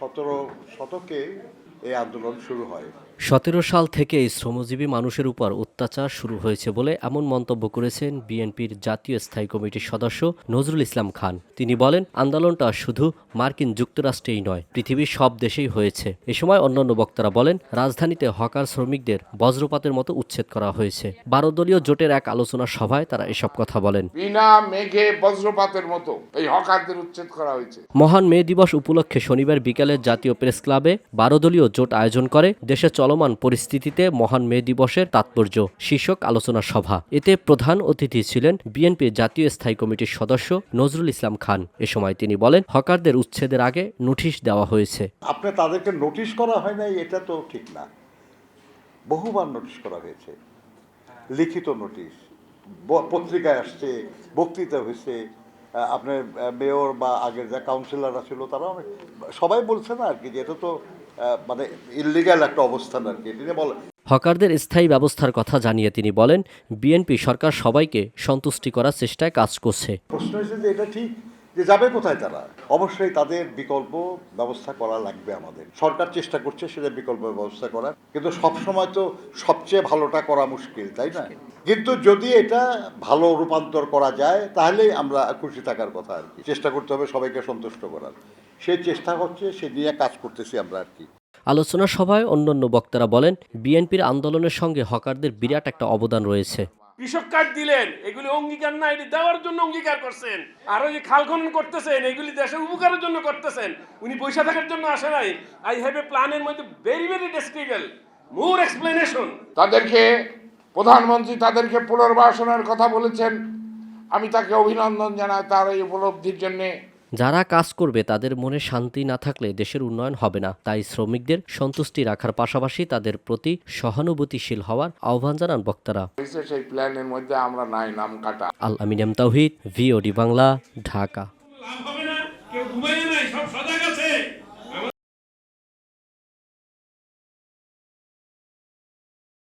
17 শতকে এই আন্দোলন শুরু হয়। 17 সাল থেকেই শ্রমজীবী মানুষের উপর অত্যাচার শুরু হয়েছে বলে এমন মন্তব্য করেছেন বিএনপির জাতীয় স্থায়ী কমিটির সদস্য নজরুল ইসলাম খান। তিনি বলেন, আন্দোলনটা শুধু মার্কিন যুক্তরাষ্ট্রেই নয়, পৃথিবীর সব দেশেই হয়েছে। এ সময় অন্যান্য বক্তারা বলেন, রাজধানীতে হকার শ্রমিকদের বজ্রপাতের মতো উচ্ছেদ করা হয়েছে। 12 দলীয় জোটের এক আলোচনা সভায় তারা এসব কথা বলেন। বিনা মেঘে বজ্রপাতের মতো এই হকারদের উচ্ছেদ করা হয়েছে। মহান মে দিবস উপলক্ষে শনিবার বিকেলে জাতীয় প্রেস ক্লাবে 12 দলীয় জোট আয়োজন করে দেশে চলমান পরিস্থিতিতে মহান মে দিবসের তাৎপর্য শীর্ষক আলোচনা সভা। এতে প্রধান অতিথি ছিলেন বিএনপির জাতীয় স্থায়ী কমিটির সদস্য নজরুল ইসলাম খান। এ সময় তিনি বলেন, হকারদের উচ্ছেদের আগে নোটিশ দেওয়া হয়েছে। আপনি তাদেরকে নোটিশ করা হয় নাই, এটা তো ঠিক না। বহুবার নোটিশ করা হয়েছে, লিখিত নোটিশ, পত্রিকায় আসছে, বক্তৃতা হয়েছে। আপনার মেয়র বা আগের যা কাউন্সিলররা ছিল তারা সবাই বলছে না আর কি, যে এটা তো মানে ইললিগ্যাল একটা অবস্থান আর কি, এটা বলে। হকারদের স্থায়ী ব্যবস্থার কথা জানিয়ে তিনি বলেন, বিএনপি সরকার সবাইকে সন্তুষ্টি করার চেষ্টায় কাজ করছে। প্রশ্ন হয়েছে যে এটা ঠিক, যে যাবে কোথায় তারা? অবশ্যই তাদের বিকল্প ব্যবস্থা করা লাগবে। আমাদের সরকার চেষ্টা করছে সেটা বিকল্প ব্যবস্থা করার, কিন্তু সবসময় তো সবচেয়ে ভালোটা করা মুশকিল, তাই না? কিন্তু যদি এটা ভালো রূপান্তর করা যায় তাহলেই আমরা খুশি থাকার কথা আর কি। চেষ্টা করতে হবে সবাইকে সন্তুষ্ট করার, সেই চেষ্টা হচ্ছে, সে নিয়ে কাজ করতেছি আমরা আর কি। আলোচনা সভায় অন্যান্য বক্তারা বলেন, বিএনপির আন্দোলনের সঙ্গে হকারদের বিরাট একটা অবদান রয়েছে। কৃষক কার্ড দিলেন, এগুলি অঙ্গীকার না, এটি দেওয়ার জন্য অঙ্গীকার করছেন। আর ওই যে খাল খনন করতেছেন, এগুলি দেশের উপকারের জন্য করতেছেন। উনি পয়সা থাকার জন্য আসে নাই। আই হ্যাভ এ প্ল্যানের মধ্যে ভেরি ভেরি ডেসক্রিপেবল মোর এক্সপ্লেনেশন। প্রধানমন্ত্রী তাদেরকে পুনর্বাসনের কথা বলেছেন। আমি তাকে অভিনন্দন জানাই তার এই উপলব্ধির জন্যে। যারা কাজ করবে তাদের মনে শান্তি না থাকলে দেশের উন্নয়ন হবে না। তাই শ্রমিকদের সন্তুষ্টি রাখার পাশাপাশি তাদের প্রতি সহানুভূতিশীল হওয়ার আহ্বান জানান বক্তারা। সেই প্ল্যানের মধ্যে আমরা নাই নাম কাটা। আল আমিন এম তাওহিদ, VOD বাংলা, ঢাকা।